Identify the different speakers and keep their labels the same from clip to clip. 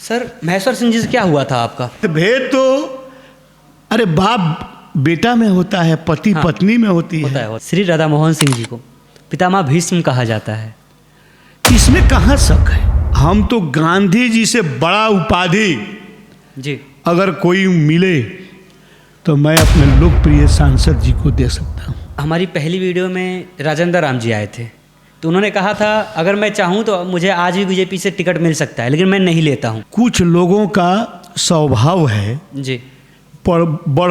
Speaker 1: Sir Maheshwar Singh ji से क्या हुआ था आपका?
Speaker 2: भेद तो अरे बाप बेटा में होता है, पति पत्नी में होती है।
Speaker 1: श्री राधा मोहन सिंह जी को पितामह भीष्म कहा जाता है,
Speaker 2: इसमें कहाँ शक है। हम तो गांधी जी से बड़ा उपाधि
Speaker 1: जी
Speaker 2: अगर कोई मिले तो मैं अपने लोकप्रिय सांसद जी को दे सकता हूँ।
Speaker 1: हमारी पहली वीडियो में राजेंद्र राम जी आए थे, तो उन्होंने कहा था अगर मैं चाहूँ तो मुझे आज भी बीजेपी से टिकट मिल सकता है, लेकिन मैं नहीं लेता हूँ।
Speaker 2: कुछ लोगों का स्वभाव है
Speaker 1: जी
Speaker 2: बड़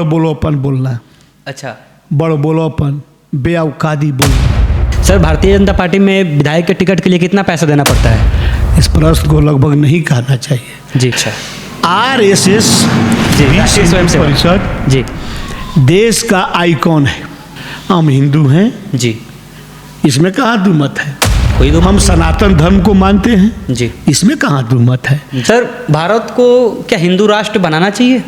Speaker 2: बोलोपन बोलना।
Speaker 1: अच्छा,
Speaker 2: बड़ बोलोपन, बेअौकादी बोलना।
Speaker 1: सर भारतीय जनता पार्टी में विधायक के टिकट के लिए कितना पैसा देना पड़ता है?
Speaker 2: इस प्रश्न को लगभग नहीं कहना चाहिए।
Speaker 1: जी अच्छा।
Speaker 2: RSS
Speaker 1: राष्ट्रीय स्वयंसेवक
Speaker 2: परिषद
Speaker 1: जी
Speaker 2: देश का आइकॉन है। हम हिंदू हैं
Speaker 1: जी,
Speaker 2: इसमें कहाँ दुमत है।
Speaker 1: कोई दो
Speaker 2: हम सनातन धर्म को मानते हैं
Speaker 1: जी,
Speaker 2: इसमें कहाँ दुमत है।
Speaker 1: सर भारत को क्या हिंदू राष्ट्र बनाना चाहिए?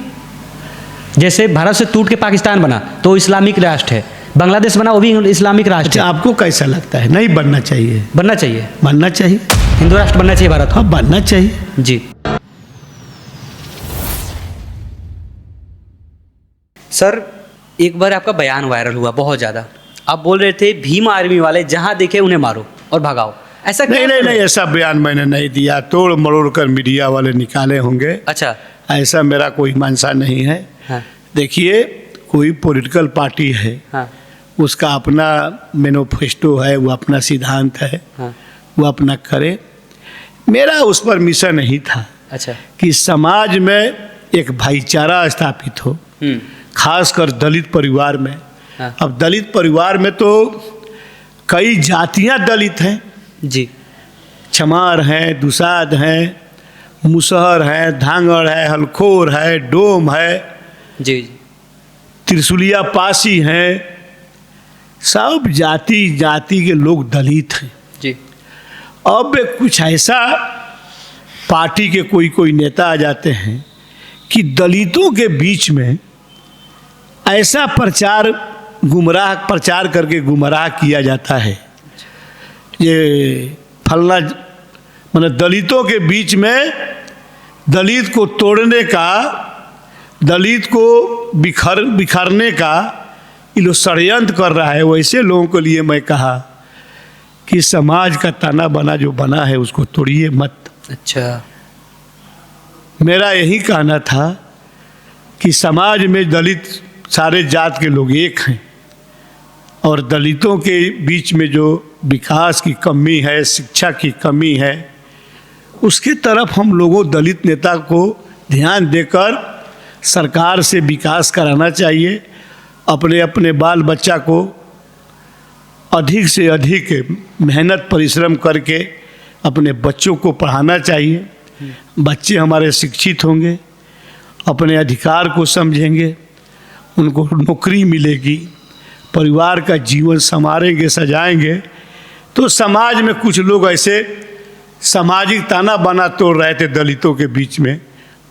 Speaker 1: जैसे भारत से टूट के पाकिस्तान बना तो इस्लामिक राष्ट्र है, बांग्लादेश बना वो भी इस्लामिक राष्ट्र
Speaker 2: अच्छा,
Speaker 1: है।
Speaker 2: आपको कैसा लगता है? नहीं बनना चाहिए।
Speaker 1: बनना चाहिए,
Speaker 2: बनना चाहिए,
Speaker 1: हिंदू राष्ट्र बनना चाहिए भारत।
Speaker 2: हाँ बनना चाहिए
Speaker 1: जी सर, एक बार आपका बयान वायरल हुआ बहुत ज़्यादा। आप बोल रहे थे भीम आर्मी वाले जहाँ देखे उन्हें मारो और भगाओ, ऐसा
Speaker 2: नहीं, ऐसा बयान मैंने नहीं दिया। तोड़ मरोड़ कर मीडिया वाले निकाले होंगे।
Speaker 1: अच्छा,
Speaker 2: ऐसा मेरा कोई मंशा नहीं है।
Speaker 1: हाँ
Speaker 2: देखिए, कोई पॉलिटिकल पार्टी है,
Speaker 1: हाँ
Speaker 2: उसका अपना मैनिफेस्टो है, वो अपना सिद्धांत है,
Speaker 1: हाँ,
Speaker 2: वो अपना करे। मेरा उस पर मिशन नहीं था
Speaker 1: अच्छा
Speaker 2: कि समाज में एक भाईचारा स्थापित हो, खासकर दलित परिवार में।
Speaker 1: हाँ।
Speaker 2: अब दलित परिवार में तो कई जातियां दलित हैं
Speaker 1: जी,
Speaker 2: चमार हैं, दुसाध हैं, मुसहर हैं, धांगड़ है, हलखोर है, डोम है,
Speaker 1: जी
Speaker 2: त्रिशुलिया पासी हैं। सब जाति जाति के लोग दलित हैं।
Speaker 1: जी,
Speaker 2: अब कुछ ऐसा पार्टी के कोई नेता आ जाते हैं कि दलितों के बीच में ऐसा गुमराह प्रचार करके गुमराह किया जाता है। ये फलना मतलब दलितों के बीच में दलित को तोड़ने का, दलित को बिखरने का ये लोग षड्यंत्र कर रहा है। वैसे लोगों के लिए मैं कहा कि समाज का ताना बाना जो बना है उसको तोड़िए मत।
Speaker 1: अच्छा,
Speaker 2: मेरा यही कहना था कि समाज में दलित सारे जात के लोग एक हैं और दलितों के बीच में जो विकास की कमी है, शिक्षा की कमी है, उसके तरफ हम लोगों दलित नेता को ध्यान देकर सरकार से विकास कराना चाहिए। अपने अपने बाल बच्चा को अधिक से अधिक मेहनत परिश्रम करके अपने बच्चों को पढ़ाना चाहिए। बच्चे हमारे शिक्षित होंगे, अपने अधिकार को समझेंगे, उनको नौकरी मिलेगी, परिवार का जीवन संवारेंगे, सजाएंगे। तो समाज में कुछ लोग ऐसे सामाजिक ताना बाना तोड़ रहे थे दलितों के बीच में,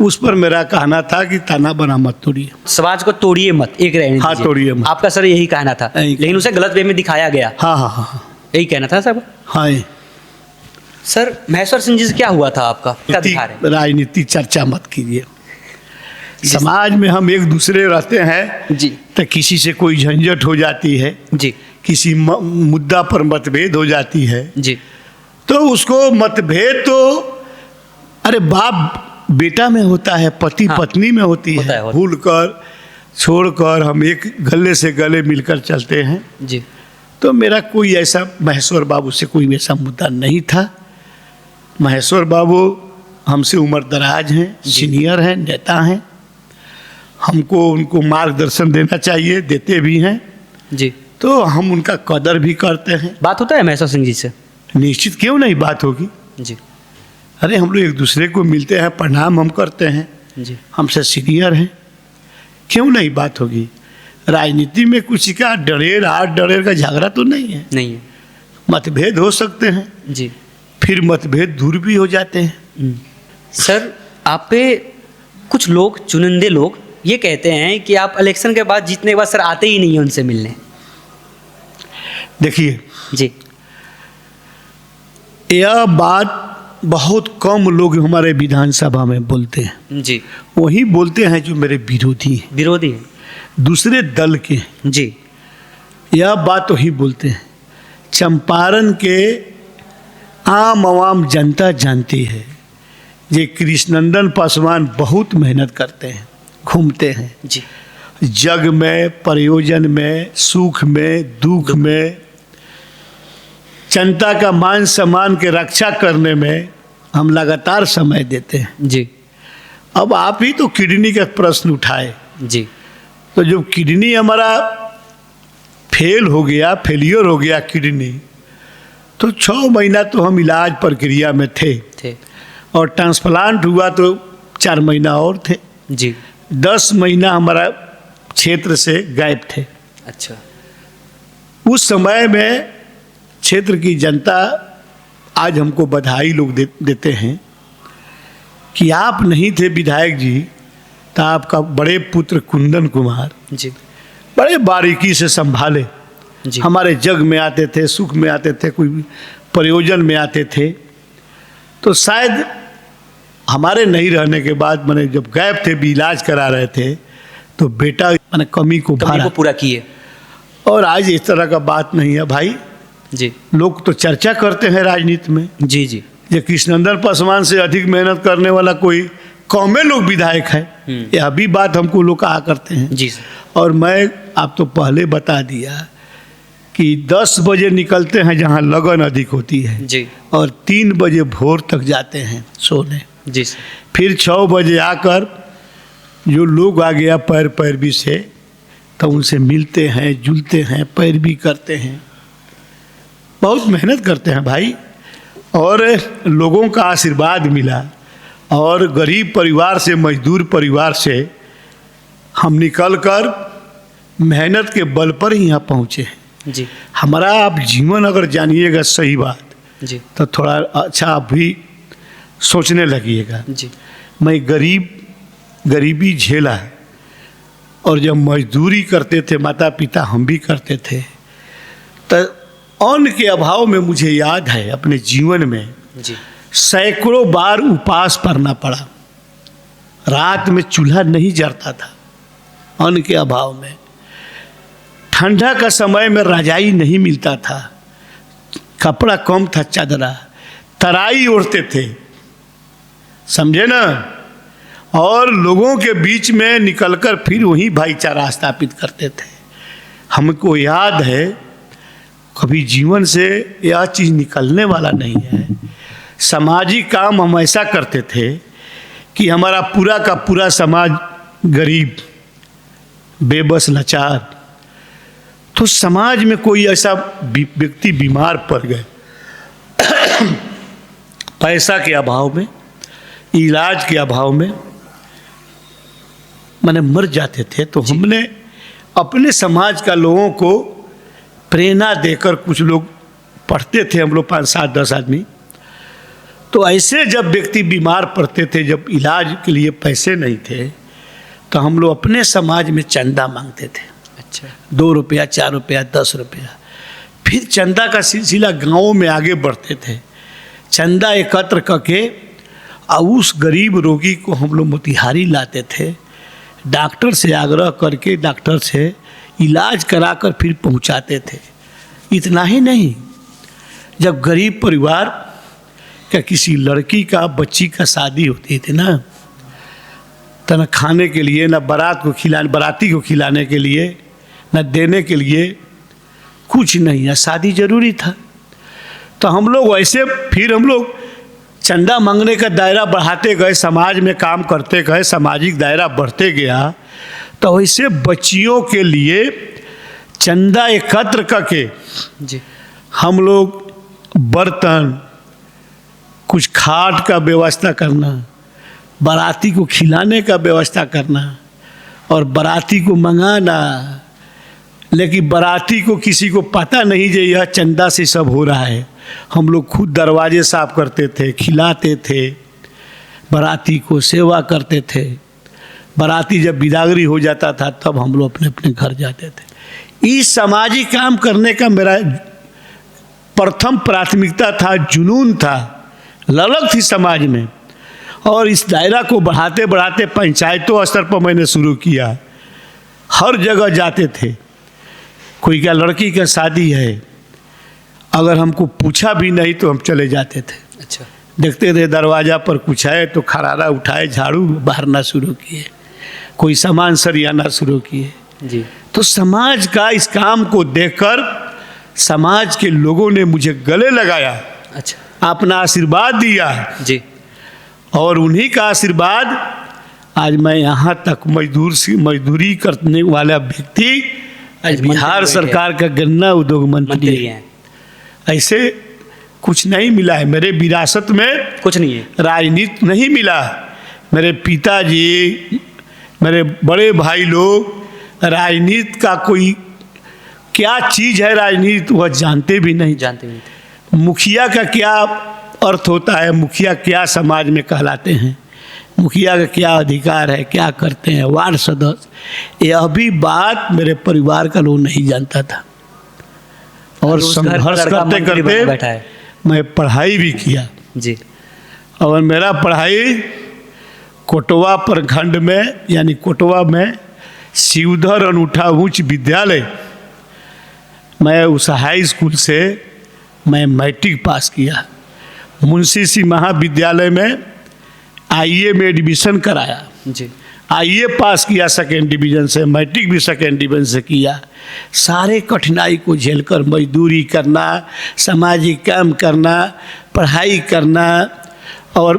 Speaker 2: उस पर मेरा कहना था कि ताना बना मत तोड़िए,
Speaker 1: समाज को तोड़िए मत, एक रहने
Speaker 2: हाँ
Speaker 1: दीजिए।
Speaker 2: तोड़िए मत।
Speaker 1: आपका सर यही कहना था, लेकिन उसे गलत वे में दिखाया गया।
Speaker 2: हाँ हाँ हाँ
Speaker 1: यही कहना था सर।
Speaker 2: हाँ।
Speaker 1: सर महेश्वर सिंह जी से क्या हुआ था आपका? क्या दिखा रहे?
Speaker 2: राजनीति चर्चा मत कीजिए। समाज में हम एक दूसरे रहते हैं
Speaker 1: जी,
Speaker 2: तो किसी से कोई झंझट हो जाती है
Speaker 1: जी
Speaker 2: किसी मुद्दा पर मतभेद हो जाती है
Speaker 1: जी,
Speaker 2: तो उसको मतभेद तो अरे बाप बेटा में होता है, पति पत्नी में होती है। भूल कर छोड़कर हम एक गले से गले मिलकर चलते हैं
Speaker 1: जी।
Speaker 2: तो मेरा कोई ऐसा महेश्वर बाबू से कोई ऐसा मुद्दा नहीं था। महेश्वर बाबू हमसे उम्र दराज हैं, सीनियर हैं, नेता हैं। हमको उनको मार्गदर्शन देना चाहिए, देते भी हैं
Speaker 1: जी,
Speaker 2: तो हम उनका कदर भी करते हैं।
Speaker 1: बात होता है महेश्वर सिंह जी से?
Speaker 2: निश्चित, क्यों नहीं बात होगी
Speaker 1: जी
Speaker 2: अरे हम लोग एक दूसरे को मिलते हैं, प्रणाम हम करते हैं,
Speaker 1: जी,
Speaker 2: हमसे सीनियर हैं, क्यों नहीं बात होगी। राजनीति में कुछ का डरेर आठ डरेर का झगड़ा तो नहीं है।
Speaker 1: नहीं है।
Speaker 2: मतभेद हो सकते हैं
Speaker 1: जी,
Speaker 2: फिर मतभेद दूर भी हो जाते हैं।
Speaker 1: सर आप पे कुछ लोग, चुनिंदे लोग ये कहते हैं कि आप इलेक्शन के बाद जीतने के बाद सर आते ही नहीं हैं उनसे मिलने।
Speaker 2: देखिए
Speaker 1: जी,
Speaker 2: यह बात बहुत कम लोग हमारे विधानसभा में बोलते हैं,
Speaker 1: जी।
Speaker 2: वही बोलते हैं जो मेरे विरोधी हैं,
Speaker 1: विरोधी हैं।
Speaker 2: दूसरे दल के हैं।
Speaker 1: जी।
Speaker 2: यह बात वही बोलते हैं। चंपारण के आम आवाम जनता जानती है, ये कृष्णनंदन पासवान बहुत मेहनत करते हैं, घूमते हैं
Speaker 1: जी।
Speaker 2: जग में, प्रयोजन में, सुख में, दुख में, जनता का मान सम्मान के रक्षा करने में हम लगातार समय देते हैं।
Speaker 1: जी।
Speaker 2: अब आप ही तो किडनी का प्रश्न उठाए,
Speaker 1: जी।
Speaker 2: तो जब किडनी हमारा फेलियर हो गया किडनी, तो 6 महीना तो हम इलाज प्रक्रिया में थे और ट्रांसप्लांट हुआ तो 4 महीना और थे।
Speaker 1: जी।
Speaker 2: 10 महीना हमारा क्षेत्र से गायब थे।
Speaker 1: अच्छा।
Speaker 2: उस समय में क्षेत्र की जनता आज हमको बधाई लोग देते हैं कि आप नहीं थे विधायक जी, तो आपका बड़े पुत्र कुंदन कुमार
Speaker 1: जी।
Speaker 2: बड़े बारीकी से संभाले,
Speaker 1: जी।
Speaker 2: हमारे जग में आते थे, सुख में आते थे, कोई प्रयोजन में आते थे। तो शायद हमारे नहीं रहने के बाद मैंने जब गायब थे भी इलाज करा रहे थे, तो बेटा मैंने कमी को
Speaker 1: पूरा किए।
Speaker 2: और आज इस तरह का बात नहीं है भाई।
Speaker 1: जी।
Speaker 2: लोग तो चर्चा करते हैं राजनीति में,
Speaker 1: जी। जी।
Speaker 2: ये कृष्णनंदन पासवान से अधिक मेहनत करने वाला कोई कौमे लोग विधायक है, यह भी बात हमको लोग कहा करते हैं।
Speaker 1: जी।
Speaker 2: और मैं आप तो पहले बता दिया कि 10 बजे निकलते हैं जहाँ लगन अधिक होती है,
Speaker 1: जी।
Speaker 2: और 3 बजे भोर तक जाते हैं सोने।
Speaker 1: जी।
Speaker 2: फिर 6 बजे आकर जो लोग आ गया पैरवी से, तो उनसे मिलते हैं, जुलते हैं, पैरवी करते हैं, बहुत मेहनत करते हैं भाई। और लोगों का आशीर्वाद मिला, और गरीब परिवार से, मजदूर परिवार से हम निकल कर मेहनत के बल पर ही यहाँ पहुँचे हैं।
Speaker 1: जी।
Speaker 2: हमारा आप जीवन अगर जानिएगा सही बात,
Speaker 1: जी।
Speaker 2: तो थोड़ा अच्छा आप भी सोचने लगिएगा।
Speaker 1: जी।
Speaker 2: मैं गरीबी झेला है, और जब मजदूरी करते थे माता पिता, हम भी करते थे, तो अन्न के अभाव में मुझे याद है अपने जीवन में
Speaker 1: जी।
Speaker 2: सैकड़ों बार उपवास करना पड़ा। रात में चूल्हा नहीं जलता था अन्न के अभाव में। ठंडा का समय में रजाई नहीं मिलता था, कपड़ा कम था, चादरा, तराई ओढ़ते थे, समझे ना। और लोगों के बीच में निकलकर फिर वही भाईचारा स्थापित करते थे। हमको याद है, कभी जीवन से यह चीज़ निकलने वाला नहीं है। सामाजिक काम हम ऐसा करते थे कि हमारा पूरा का पूरा समाज गरीब, बेबस, लाचार, तो समाज में कोई ऐसा व्यक्ति बीमार पड़ गए, पैसा के अभाव में, इलाज के अभाव में माने मर जाते थे, तो हमने अपने समाज का लोगों को प्रेरणा देकर, कुछ लोग पढ़ते थे हम लोग 5, 7, 10 आदमी, तो ऐसे जब व्यक्ति बीमार पड़ते थे, जब इलाज के लिए पैसे नहीं थे, तो हम लोग अपने समाज में चंदा मांगते थे।
Speaker 1: अच्छा।
Speaker 2: 2 रुपया, 4 रुपया, 10 रुपया। फिर चंदा का सिलसिला गाँव में आगे बढ़ते थे। चंदा एकत्र करके और उस गरीब रोगी को हम लोग मोतिहारी लाते थे, डॉक्टर से आग्रह करके डॉक्टर से इलाज कराकर फिर पहुंचाते थे। इतना ही नहीं, जब गरीब परिवार का किसी लड़की का, बच्ची का शादी होती थी ना, तो न खाने के लिए, न बाराती को खिलाने के लिए, न देने के लिए कुछ नहीं है, शादी जरूरी था। तो हम लोग ऐसे फिर हम लोग चंदा मांगने का दायरा बढ़ाते गए, समाज में काम करते गए, सामाजिक दायरा बढ़ते गया। तो वैसे बच्चियों के लिए चंदा एकत्र करके
Speaker 1: जी
Speaker 2: हम लोग बर्तन, कुछ खाट का व्यवस्था करना, बाराती को खिलाने का व्यवस्था करना और बाराती को मंगाना। लेकिन बाराती को किसी को पता नहीं कि यह चंदा से सब हो रहा है। हम लोग खुद दरवाजे साफ करते थे, खिलाते थे, बाराती को सेवा करते थे। बाराती जब बिदागरी हो जाता था तब हम लोग अपने अपने घर जाते थे। इस सामाजिक काम करने का मेरा प्रथम प्राथमिकता था, जुनून था, ललक थी समाज में। और इस दायरा को बढ़ाते बढ़ाते पंचायतों स्तर पर मैंने शुरू किया। हर जगह जाते थे, कोई क्या लड़की का शादी है, अगर हमको पूछा भी नहीं तो हम चले जाते थे।
Speaker 1: अच्छा।
Speaker 2: देखते थे दरवाज़ा पर कुछ है तो खरारा उठाए, झाड़ू बहारना शुरू किए, कोई सामान सरियाना शुरू किए।
Speaker 1: जी।
Speaker 2: तो समाज का इस काम को देखकर समाज के लोगों ने मुझे गले लगाया,
Speaker 1: अच्छा।
Speaker 2: अपना आशीर्वाद दिया।
Speaker 1: जी।
Speaker 2: और उन्हीं का आशीर्वाद आज मैं यहाँ तक मजदूरी करने वाला व्यक्ति आज बिहार सरकार का गन्ना उद्योग मंत्री
Speaker 1: हैं।
Speaker 2: ऐसे कुछ नहीं मिला है मेरे विरासत में,
Speaker 1: कुछ नहीं है।
Speaker 2: राजनीति नहीं मिला। मेरे पिताजी, मेरे बड़े भाई लोग राजनीति का कोई क्या चीज़ है राजनीति वह जानते भी नहीं
Speaker 1: थे।
Speaker 2: मुखिया का क्या अर्थ होता है, मुखिया क्या समाज में कहलाते हैं, मुखिया का क्या अधिकार है, क्या करते हैं, वार्ड सदस्य, यह भी बात मेरे परिवार का लोग नहीं जानता था। और संघर्ष करते करते मैं पढ़ाई भी किया।
Speaker 1: जी।
Speaker 2: और मेरा पढ़ाई कोटवा प्रखंड में यानी कोटवा में शिवधर अनूठा उच्च विद्यालय, मैं उस हाई स्कूल से मैं मैट्रिक पास किया। मुंशी सिंह महाविद्यालय में आईए में एडमिशन कराया।
Speaker 1: जी।
Speaker 2: आईए पास किया सेकेंड डिवीज़न से, मैट्रिक भी सेकेंड डिवीज़न से किया। सारे कठिनाई को झेलकर मजदूरी करना, सामाजिक काम करना, पढ़ाई करना और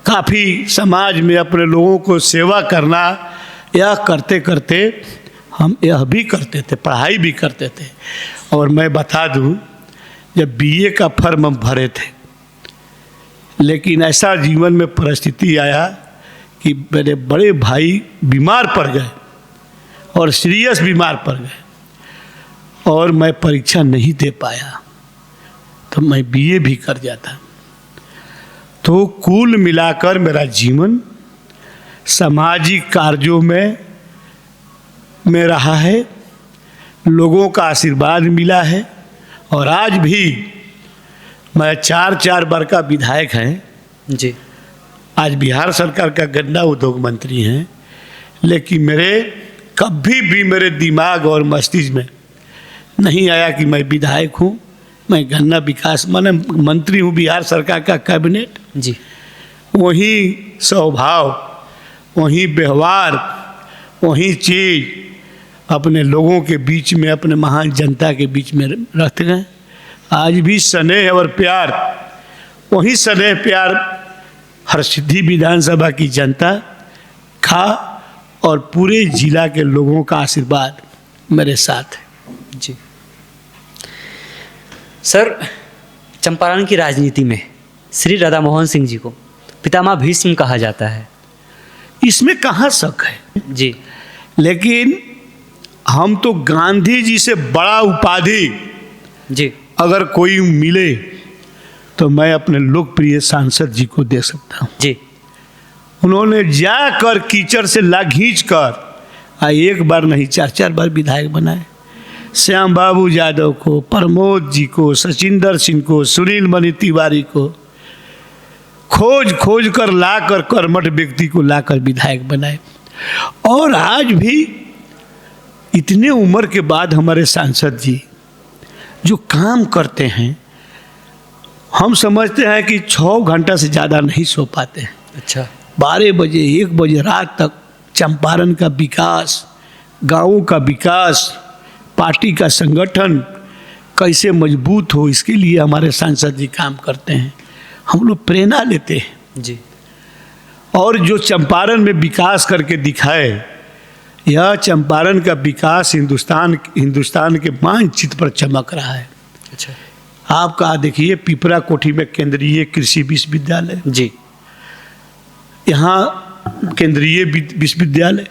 Speaker 2: काफ़ी समाज में अपने लोगों को सेवा करना, यह करते करते हम यह भी करते थे, पढ़ाई भी करते थे। और मैं बता दूं, जब बीए का फॉर्म हम भरे थे, लेकिन ऐसा जीवन में परिस्थिति आया कि मेरे बड़े भाई बीमार पड़ गए और सीरियस बीमार पड़ गए और मैं परीक्षा नहीं दे पाया, तो मैं बीए भी कर जाता। तो कुल मिलाकर मेरा जीवन सामाजिक कार्यों में रहा है, लोगों का आशीर्वाद मिला है। और आज भी मैं 4 बार का विधायक हैं।
Speaker 1: जी।
Speaker 2: आज बिहार सरकार का गन्ना उद्योग मंत्री हैं, लेकिन मेरे कभी भी मेरे दिमाग और मस्तिष्क में नहीं आया कि मैं विधायक हूँ, मैं गन्ना विकास मंत्री हूँ बिहार सरकार का कैबिनेट।
Speaker 1: जी।
Speaker 2: वही स्वभाव, वही व्यवहार, वही चीज़ अपने लोगों के बीच में, अपने महान जनता के बीच में रखते गए। आज भी स्नेह और प्यार, वही स्नेह प्यार हरसिद्धि विधानसभा की जनता का और पूरे जिला के लोगों का आशीर्वाद मेरे साथ है।
Speaker 1: जी। सर, चंपारण की राजनीति में श्री राधा मोहन सिंह जी को पितामह भीष्म कहा जाता है,
Speaker 2: इसमें कहाँ शक है।
Speaker 1: जी।
Speaker 2: लेकिन हम तो गांधी जी से बड़ा उपाधि
Speaker 1: जी
Speaker 2: अगर कोई मिले तो मैं अपने लोकप्रिय सांसद जी को दे सकता हूँ।
Speaker 1: जी।
Speaker 2: उन्होंने जाकर कीचड़ से ला खींच कर एक बार नहीं 4 बार विधायक बनाए। श्याम बाबू यादव को, प्रमोद जी को, सचिंदर सिंह को, सुनील मणि तिवारी को खोज खोज कर लाकर कर्मठ व्यक्ति को लाकर विधायक बनाए। और आज भी इतने उम्र के बाद हमारे सांसद जी जो काम करते हैं, हम समझते हैं कि 6 घंटा से ज़्यादा नहीं सो पाते हैं।
Speaker 1: अच्छा।
Speaker 2: 12 बजे 1 बजे रात तक चंपारण का विकास, गाँवों का विकास, पार्टी का संगठन कैसे मजबूत हो, इसके लिए हमारे सांसद जी काम करते हैं। हम लोग प्रेरणा लेते हैं।
Speaker 1: जी।
Speaker 2: और जो चंपारण में विकास करके दिखाए, यह चंपारण का विकास हिंदुस्तान के मानचित्र पर चमक रहा है।
Speaker 1: अच्छा।
Speaker 2: आपका देखिए पिपरा कोठी में केंद्रीय कृषि विश्वविद्यालय,
Speaker 1: जी,
Speaker 2: यहाँ केंद्रीय विश्वविद्यालय।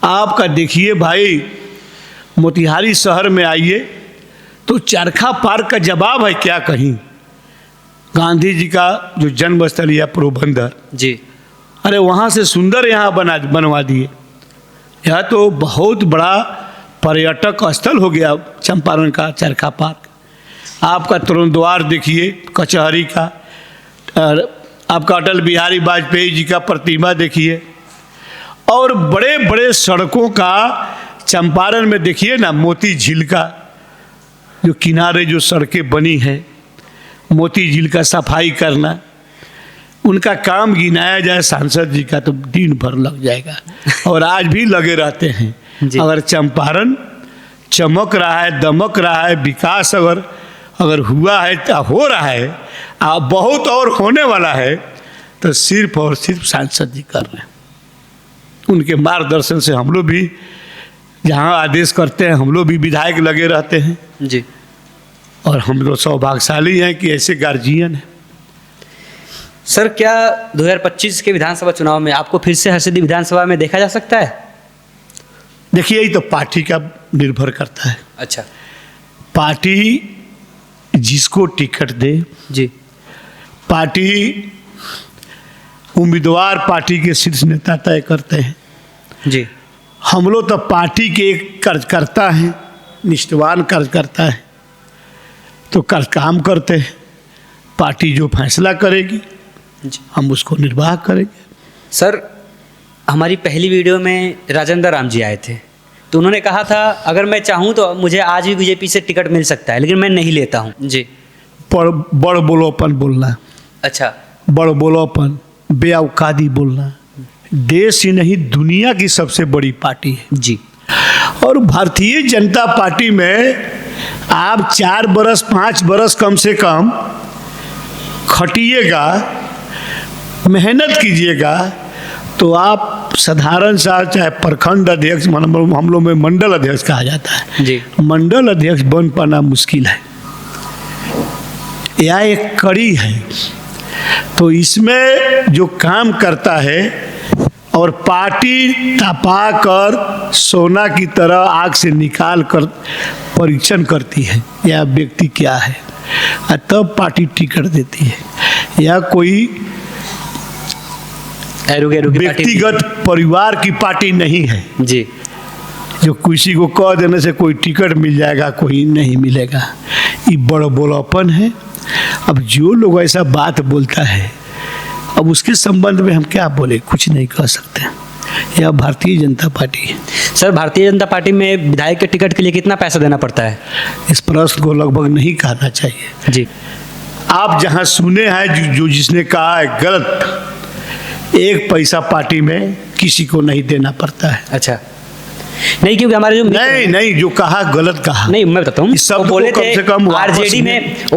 Speaker 2: आपका देखिए भाई मोतिहारी शहर में आइए तो चरखा पार्क का जवाब है क्या कहीं। गांधी जी का जो जन्म स्थल या पोरबंदर,
Speaker 1: जी,
Speaker 2: अरे वहाँ से सुंदर यहाँ बनवा दिए। यह तो बहुत बड़ा पर्यटक स्थल हो गया चंपारण का चरखा पार्क। आपका तरुण द्वार देखिए कचहरी का, और आपका अटल बिहारी वाजपेयी जी का प्रतिमा देखिए, और बड़े बड़े सड़कों का चंपारण में देखिए ना, मोती झील का जो किनारे जो सड़कें बनी हैं, मोती झील का सफाई करना, उनका काम गिनाया जाए सांसद जी का तो दिन भर लग जाएगा, और आज भी लगे रहते हैं। अगर चंपारण चमक रहा है, दमक रहा है, विकास अगर हुआ है, हो रहा है, बहुत और होने वाला है, तो सिर्फ और सिर्फ सांसद जी कर रहे हैं। उनके मार्गदर्शन से हम लोग भी जहाँ आदेश करते हैं, हम लोग भी विधायक लगे रहते हैं
Speaker 1: जी।
Speaker 2: और हम लोग सौभाग्यशाली हैं कि ऐसे गार्जियन हैं।
Speaker 1: सर, क्या 2025 के विधानसभा चुनाव में आपको फिर से हरसिद्धि विधानसभा में देखा जा सकता है?
Speaker 2: देखिए, यही तो पार्टी का निर्भर करता है।
Speaker 1: अच्छा।
Speaker 2: पार्टी जिसको टिकट दे
Speaker 1: जी।
Speaker 2: पार्टी उम्मीदवार पार्टी के शीर्ष नेता तय करते हैं
Speaker 1: जी।
Speaker 2: हम लोग तो पार्टी के एक कार्यकर्ता हैं, निष्ठावान कार्यकर्ता है, तो काम करते हैं। पार्टी जो फैसला करेगी
Speaker 1: जी,
Speaker 2: हम उसको निर्वाह करेंगे।
Speaker 1: सर, हमारी पहली वीडियो में राजेंद्र राम जी आए थे, तो उन्होंने कहा था अगर मैं चाहूँ तो मुझे आज भी बीजेपी से टिकट मिल सकता है, लेकिन मैं नहीं लेता हूँ। जी।
Speaker 2: बड़ बोलोपन बोलना।
Speaker 1: अच्छा।
Speaker 2: बड़ बोलोपन, बेअौकादी बोलना। देश ही नहीं, दुनिया की सबसे बड़ी पार्टी है
Speaker 1: जी।
Speaker 2: और भारतीय जनता पार्टी में आप 4 बरस 5 बरस कम से कम खटिएगा, मेहनत कीजिएगा, तो आप साधारण सा, चाहे प्रखंड अध्यक्ष, हम लोग में मंडल अध्यक्ष कहा जाता है
Speaker 1: जी,
Speaker 2: मंडल अध्यक्ष बन पाना मुश्किल है। यह एक कड़ी है। तो इसमें जो काम करता है और पार्टी तपा कर सोना की तरह आग से निकाल कर परीक्षण करती है यह व्यक्ति क्या है, तब पार्टी टिकट देती है। यह कोई व्यक्तिगत परिवार की पार्टी नहीं है
Speaker 1: जी,
Speaker 2: जो किसी को कह देने से कोई टिकट मिल जाएगा, कोई नहीं मिलेगा। ये बड़ बोलापन है। अब जो लोग ऐसा बात बोलता है, अब उसके संबंध में हम क्या बोले, कुछ नहीं कह सकते। यह भारतीय जनता पार्टी है।
Speaker 1: सर, भारतीय जनता पार्टी में विधायक के टिकट के लिए कितना पैसा देना पड़ता है?
Speaker 2: इस प्रश्न को लगभग नहीं कहना चाहिए
Speaker 1: जी।
Speaker 2: आप जहां सुने हैं जो जिसने कहा है गलत, 1 पैसा पार्टी में किसी को नहीं देना पड़ता है।
Speaker 1: अच्छा। नहीं, क्योंकि हमारे जो
Speaker 2: नहीं, जो कहा गलत कहा।
Speaker 1: नहीं, मैं बताता हूँ,
Speaker 2: सब
Speaker 1: वो बोले थे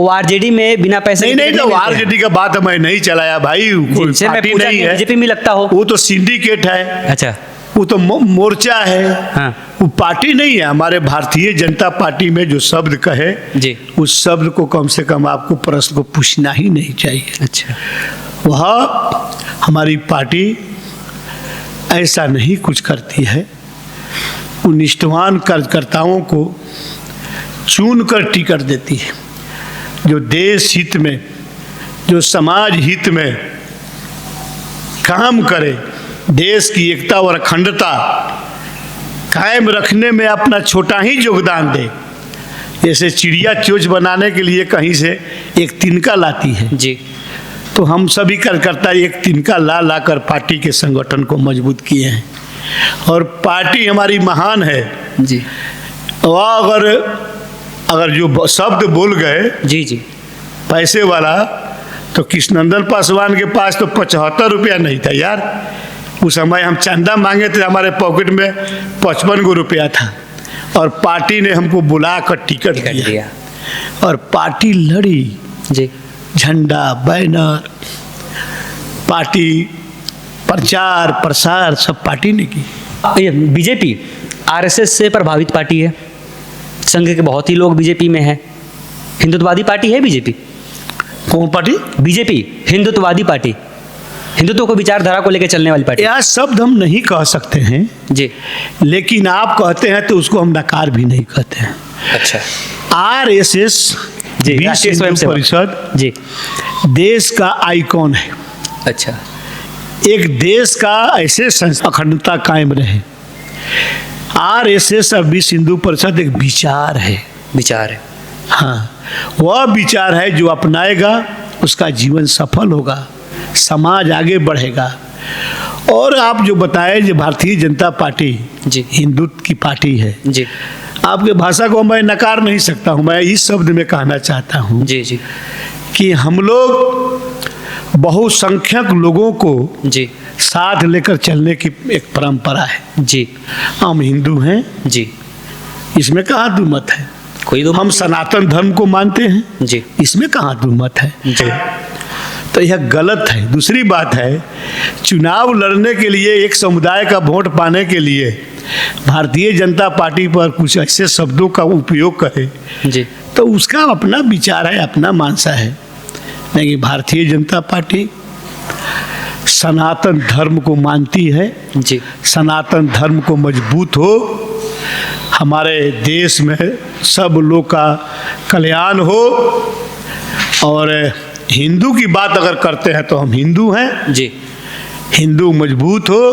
Speaker 1: आरजेडी में बिना पैसे
Speaker 2: नहीं, तो आरजेडी का बात मैं नहीं चलाया भाई, कोई पार्टी नहीं है।
Speaker 1: बीजेपी में लगता हो,
Speaker 2: वो तो सिंडिकेट है।
Speaker 1: अच्छा।
Speaker 2: वो तो मोर्चा है।
Speaker 1: हाँ।
Speaker 2: वो पार्टी नहीं है। हमारे भारतीय जनता पार्टी में जो शब्द कहे
Speaker 1: जी,
Speaker 2: उस शब्द को कम से कम आपको प्रश्न को पूछना ही नहीं चाहिए।
Speaker 1: अच्छा।
Speaker 2: वह हमारी पार्टी ऐसा नहीं कुछ करती है। उन निष्ठावान कार्यकर्ताओं को चुन कर टिकट देती है, जो देश हित में, जो समाज हित में काम करे, देश की एकता और अखंडता कायम रखने में अपना छोटा ही योगदान दे। जैसे चिड़िया चोंच बनाने के लिए कहीं से एक तिनका लाती है
Speaker 1: जी,
Speaker 2: तो हम सभी कार्यकर्ता एक तिनका ला कर पार्टी के संगठन को मजबूत किए हैं। और पार्टी हमारी महान है
Speaker 1: जी।
Speaker 2: वह अगर जो शब्द बोल गए
Speaker 1: जी जी
Speaker 2: पैसे वाला, तो कृष्णनंदन पासवान के पास तो 75 रुपया नहीं था यार। उस समय हम चंदा मांगे थे, हमारे पॉकेट में 55 रुपया था, और पार्टी ने हमको बुला कर टिकट दिया और पार्टी लड़ी
Speaker 1: जी।
Speaker 2: झंडा, बैनर, पार्टी प्रचार प्रसार सब पार्टी ने की।
Speaker 1: ये बीजेपी आरएसएस से प्रभावित पार्टी है। संघ के बहुत ही लोग बीजेपी में हैं। हिंदुत्ववादी पार्टी है बीजेपी।
Speaker 2: कौन पार्टी?
Speaker 1: बीजेपी हिंदुत्ववादी पार्टी, हिंदुत्व को विचारधारा को लेकर चलने वाली पार्टी।
Speaker 2: यह शब्द हम नहीं कह सकते हैं
Speaker 1: जी,
Speaker 2: लेकिन आप कहते हैं तो उसको हम नकार भी नहीं कहते हैं।
Speaker 1: अच्छा।
Speaker 2: आरएसएस
Speaker 1: जी,
Speaker 2: विश्व हिंदू परिषद
Speaker 1: जी,
Speaker 2: देश का आइकॉन है।
Speaker 1: अच्छा।
Speaker 2: एक देश का ऐसे अखंडता कायम रहे। आरएसएस और विश्व हिंदू परिषद एक विचार है।
Speaker 1: विचार है।
Speaker 2: हाँ, वह विचार है जो अपनाएगा उसका जीवन सफल होगा, समाज आगे बढ़ेगा। और आप जो बताए जो भारतीय जनता पार्टी
Speaker 1: जी
Speaker 2: हिंदुत्व की पार्टी है,
Speaker 1: जी
Speaker 2: आपके भाषा को मैं नकार नहीं सकता हूँ। मैं इस शब्द में कहना चाहता हूँ
Speaker 1: जी जी
Speaker 2: कि हम लोग बहुसंख्यक लोगों को
Speaker 1: जी
Speaker 2: साथ लेकर चलने की एक परंपरा है।
Speaker 1: जी
Speaker 2: हम हिंदू हैं,
Speaker 1: जी,
Speaker 2: इसमें कहाँ दुमत है।
Speaker 1: कोई दो
Speaker 2: हम सनातन धर्म को मानते हैं,
Speaker 1: जी
Speaker 2: इसमें कहाँ दुमत है।
Speaker 1: जी
Speaker 2: तो यह गलत है। दूसरी बात है, चुनाव लड़ने के लिए एक समुदाय का वोट पाने के लिए भारतीय जनता पार्टी पर कुछ ऐसे शब्दों का उपयोग करे
Speaker 1: जी
Speaker 2: तो उसका अपना विचार है, अपना मानसा है। लेकिन भारतीय जनता पार्टी सनातन धर्म को मानती है,
Speaker 1: जी
Speaker 2: सनातन धर्म को मजबूत हो, हमारे देश में सब लोग का कल्याण हो। और हिंदू की बात अगर करते हैं तो हम हिंदू हैं,
Speaker 1: जी
Speaker 2: हिंदू मजबूत हो,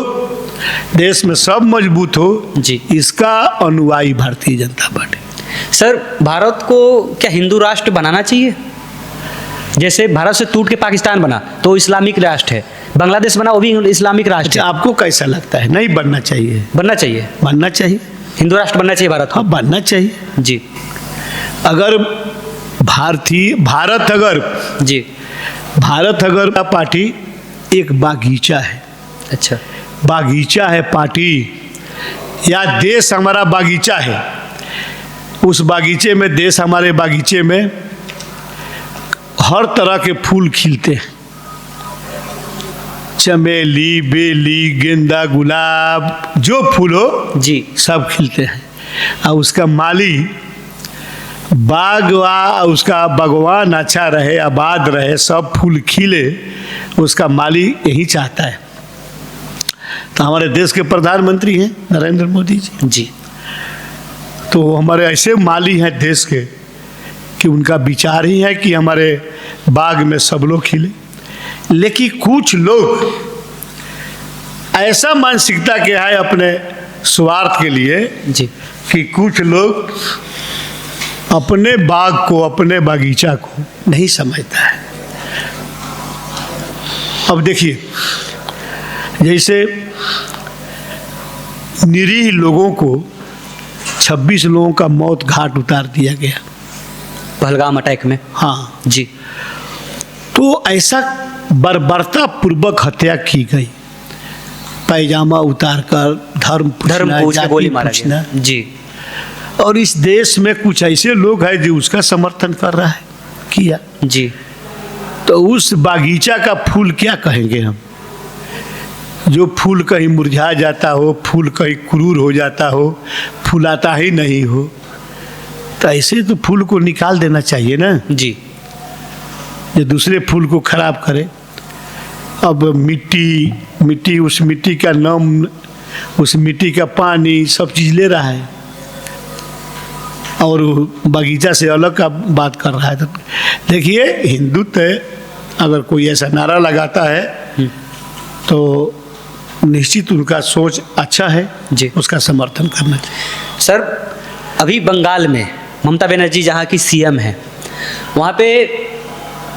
Speaker 2: देश में सब मजबूत हो,
Speaker 1: जी।
Speaker 2: इसका अनुयायी भारतीय जनता पार्टी।
Speaker 1: सर, भारत को क्या हिंदू राष्ट्र बनाना चाहिए? जैसे भारत से टूट के पाकिस्तान बना तो इस्लामिक राष्ट्र है, बांग्लादेश बना वो भी इस्लामिक राष्ट्र
Speaker 2: अच्छा,
Speaker 1: है।
Speaker 2: आपको कैसा लगता है? नहीं बनना चाहिए।
Speaker 1: बनना चाहिए,
Speaker 2: बनना चाहिए,
Speaker 1: हिंदू राष्ट्र बनना चाहिए भारत को।
Speaker 2: हाँ बनना चाहिए।
Speaker 1: जी
Speaker 2: अगर
Speaker 1: जी
Speaker 2: भारत अगर पार्टी एक बागीचा है,
Speaker 1: अच्छा,
Speaker 2: बागीचा है पार्टी, या देश हमारा बागीचा है, उस बागीचे में, देश हमारे बागीचे में हर तरह के फूल खिलते हैं, चमेली, बेली, गेंदा, गुलाब, जो फूल हो
Speaker 1: जी
Speaker 2: सब खिलते हैं। और उसका माली उसका बागवान अच्छा रहे, आबाद रहे, सब फूल खिले, उसका माली यही चाहता है। तो हमारे देश के प्रधानमंत्री हैं नरेंद्र मोदी जी
Speaker 1: जी
Speaker 2: तो हमारे ऐसे माली हैं देश के कि उनका विचार ही है कि हमारे बाग में सब लोग खिले। लेकिन कुछ लोग ऐसा मानसिकता के है अपने स्वार्थ के लिए
Speaker 1: जी
Speaker 2: कि कुछ लोग अपने बाग को, अपने बागीचा को नहीं समझता है। अब देखिए, जैसे निरीह लोगों को 26 लोगों का मौत घाट उतार दिया गया
Speaker 1: पहलगाम अटैक में।
Speaker 2: हाँ,
Speaker 1: जी
Speaker 2: तो ऐसा बर्बरता पूर्वक हत्या की गई, पैजामा उतार कर, धर्म
Speaker 1: पूछ के
Speaker 2: जाति
Speaker 1: गोली मारा
Speaker 2: पूछना।
Speaker 1: गया। जी
Speaker 2: और इस देश में कुछ ऐसे लोग हैं जो उसका समर्थन कर रहा है, किया।
Speaker 1: जी
Speaker 2: तो उस बागीचा का फूल क्या कहेंगे हम? जो फूल कहीं मुरझा जाता हो, फूल कहीं क्रूर हो जाता हो, फुलाता ही नहीं हो, तो ऐसे तो फूल को निकाल देना चाहिए ना,
Speaker 1: जी
Speaker 2: जो दूसरे फूल को खराब करे। अब मिट्टी उस मिट्टी का नाम, उस मिट्टी का पानी, सब चीज़ ले रहा है और बगीचा से अलग का बात कर रहा है। तो देखिए, हिंदुत्व अगर कोई ऐसा नारा लगाता है तो निश्चित उनका सोच अच्छा है
Speaker 1: जी,
Speaker 2: उसका समर्थन करना चाहिए।
Speaker 1: सर, अभी बंगाल में ममता बनर्जी जहाँ की सीएम है, वहाँ पे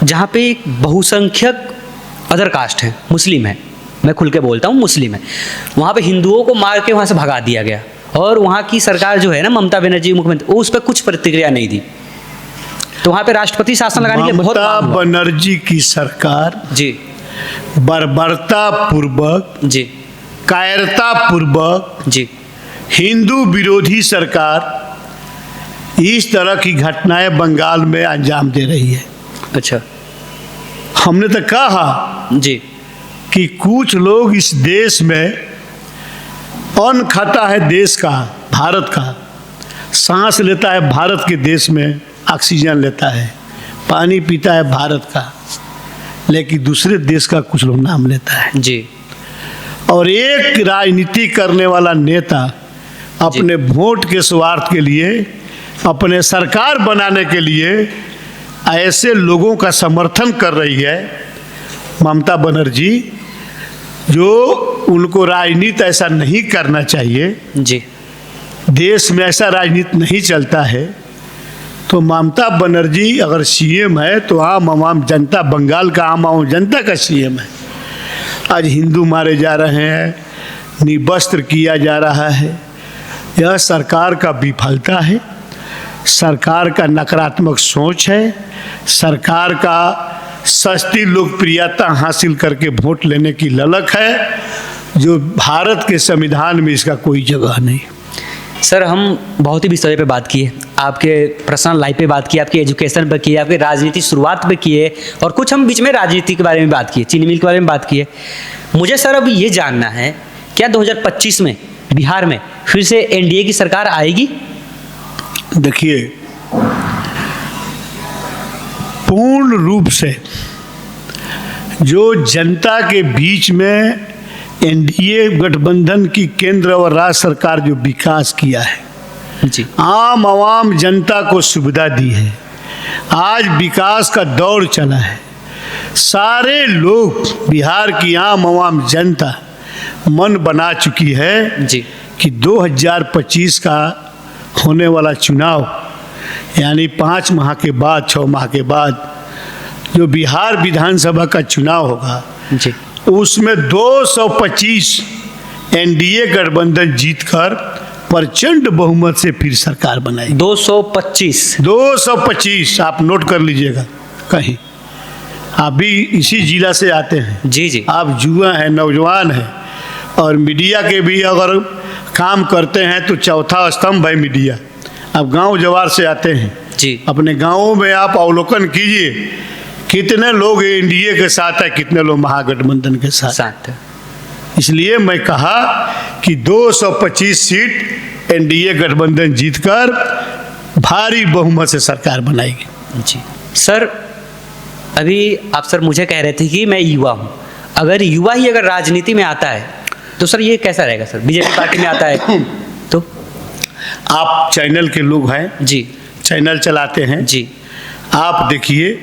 Speaker 1: जहाँ पे एक बहुसंख्यक अदर कास्ट है, मुस्लिम है, मैं खुल के बोलता हूँ मुस्लिम है, वहाँ पे हिंदुओं को मार के वहाँ से भगा दिया गया। और वहाँ की सरकार जो है ना, ममता बनर्जी मुख्यमंत्री, वो उस पर कुछ प्रतिक्रिया नहीं दी। तो वहाँ पे राष्ट्रपति शासन लगाने के लिए बहुत
Speaker 2: ममता
Speaker 1: मांग हुआ।
Speaker 2: बनर्जी की सरकार
Speaker 1: जी
Speaker 2: बर्बरता पूर्वक,
Speaker 1: जी
Speaker 2: कायरता पूर्वक,
Speaker 1: जी
Speaker 2: हिंदू विरोधी सरकार इस तरह की घटनाएं बंगाल में अंजाम दे रही है।
Speaker 1: अच्छा,
Speaker 2: हमने तो कहा
Speaker 1: जी
Speaker 2: कि कुछ लोग इस देश में अन्न खाता है, देश का, भारत का, सांस लेता है भारत के देश में, ऑक्सीजन लेता है, पानी पीता है भारत का, लेकिन दूसरे देश का कुछ लोग नाम लेता है।
Speaker 1: जी
Speaker 2: और एक राजनीति करने वाला नेता अपने वोट के स्वार्थ के लिए, अपने सरकार बनाने के लिए ऐसे लोगों का समर्थन कर रही है ममता बनर्जी, जो उनको राजनीति ऐसा नहीं करना चाहिए।
Speaker 1: जी
Speaker 2: देश में ऐसा राजनीति नहीं चलता है। तो ममता बनर्जी अगर सीएम है तो आम जनता, बंगाल का आम जनता का सीएम है। आज हिंदू मारे जा रहे हैं, निवस्त्र किया जा रहा है। यह सरकार का विफलता है, सरकार का नकारात्मक सोच है, सरकार का सस्ती लोकप्रियता हासिल करके वोट लेने की ललक है, जो भारत के संविधान में इसका कोई जगह नहीं।
Speaker 1: सर, हम बहुत ही विषय पे बात किए, आपके पर्सनल लाइफ पे बात की, आपके एजुकेशन पे किए, आपके राजनीति शुरुआत पे किए, और कुछ हम बीच में राजनीति के बारे में बात किए, चीनी मिल के बारे में बात किए। मुझे सर अब ये जानना है, क्या 2025 में बिहार में फिर से एनडीए की सरकार आएगी?
Speaker 2: देखिए, पूर्ण रूप से जो जनता के बीच में एनडीए गठबंधन की केंद्र और राज्य सरकार जो विकास किया है
Speaker 1: जी,
Speaker 2: आम जनता को सुविधा दी है। आज विकास का दौर चला है। सारे लोग, बिहार की आम जनता मन बना चुकी है
Speaker 1: जी
Speaker 2: कि 2025 का होने वाला चुनाव, यानी 5 माह के बाद, 6 माह के बाद जो बिहार विधानसभा का चुनाव होगा,
Speaker 1: जी,
Speaker 2: उसमें 225 एनडीए गठबंधन जीतकर प्रचंड बहुमत से फिर सरकार बनाएगी। 225 आप नोट कर लीजिएगा कहीं। आप भी इसी जिला से आते हैं।
Speaker 1: जी जी,
Speaker 2: आप युवा हैं, नौजवान हैं, और मीडिया के भी अगर काम करते हैं तो चौथा स्तंभ है मीडिया। आप गांव जवार से आते हैं
Speaker 1: जी,
Speaker 2: अपने गांवों में आप अवलोकन कीजिए, कितने लोग एनडीए के साथ है, कितने लोग महागठबंधन के साथ है। इसलिए मैं कहा कि 225 सीट एनडीए गठबंधन जीतकर भारी बहुमत से सरकार बनाएगी।
Speaker 1: जी सर, अभी आप सर मुझे कह रहे थे कि मैं युवा हूँ, अगर युवा ही अगर राजनीति में आता है तो सर ये कैसा रहेगा? सर बीजेपी पार्टी में आता है तो
Speaker 2: आप चैनल के लोग हैं
Speaker 1: जी,
Speaker 2: चैनल चलाते हैं
Speaker 1: जी,
Speaker 2: आप देखिए,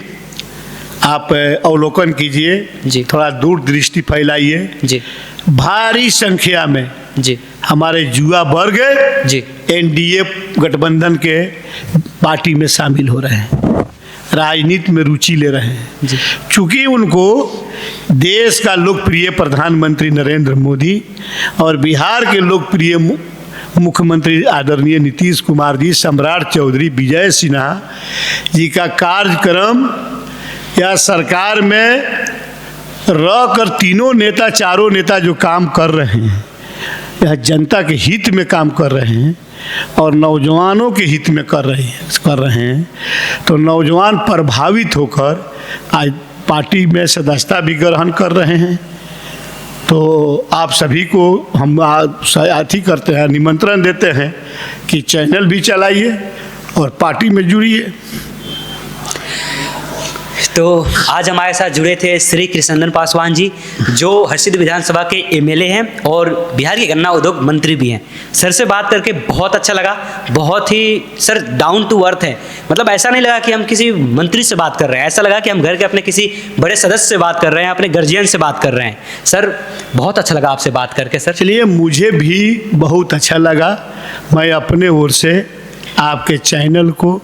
Speaker 2: आप अवलोकन कीजिए
Speaker 1: जी,
Speaker 2: थोड़ा दूरदृष्टि फैलाइए।
Speaker 1: जी
Speaker 2: भारी संख्या में
Speaker 1: जी,
Speaker 2: हमारे युवा वर्ग
Speaker 1: जी,
Speaker 2: एनडीए गठबंधन के पार्टी में शामिल हो रहे हैं, राजनीति में रुचि ले रहे हैं।
Speaker 1: जी,
Speaker 2: क्योंकि उनको देश का लोकप्रिय प्रधानमंत्री नरेंद्र मोदी और बिहार के लोकप्रिय मुख्यमंत्री आदरणीय नीतीश कुमार जी, सम्राट चौधरी, विजय सिन्हा जी का कार्यक्रम या सरकार में रहकर तीनों नेता, चारों नेता जो काम कर रहे हैं, यह जनता के हित में काम कर रहे हैं और नौजवानों के हित में कर रहे हैं। तो नौजवान प्रभावित होकर आज पार्टी में सदस्यता भी ग्रहण कर रहे हैं। तो आप सभी को हम साथी करते हैं, निमंत्रण देते हैं कि चैनल भी चलाइए और पार्टी में जुड़िए।
Speaker 1: तो आज हमारे साथ जुड़े थे श्री कृष्णनंदन पासवान जी, जो हरसिद्धि विधानसभा के एमएलए हैं और बिहार के गन्ना उद्योग मंत्री भी हैं। सर से बात करके बहुत अच्छा लगा, बहुत ही सर डाउन टू अर्थ है। मतलब ऐसा नहीं लगा कि हम किसी मंत्री से बात कर रहे हैं, ऐसा लगा कि हम घर के अपने किसी बड़े सदस्य से बात कर रहे हैं, अपने गार्जियन से बात कर रहे हैं। सर बहुत अच्छा लगा आपसे बात करके। सर
Speaker 2: चलिए, मुझे भी बहुत अच्छा लगा। मैं अपने ओर से आपके चैनल को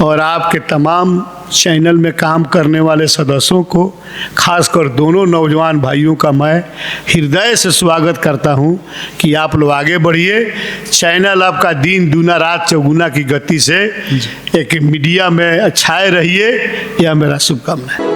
Speaker 2: और आपके तमाम चैनल में काम करने वाले सदस्यों को, खासकर दोनों नौजवान भाइयों का मैं हृदय से स्वागत करता हूं कि आप लोग आगे बढ़िए। चैनल आपका दिन दूना रात चौगुना की गति से एक मीडिया में छाए रहिए, यह मेरा शुभकामना है।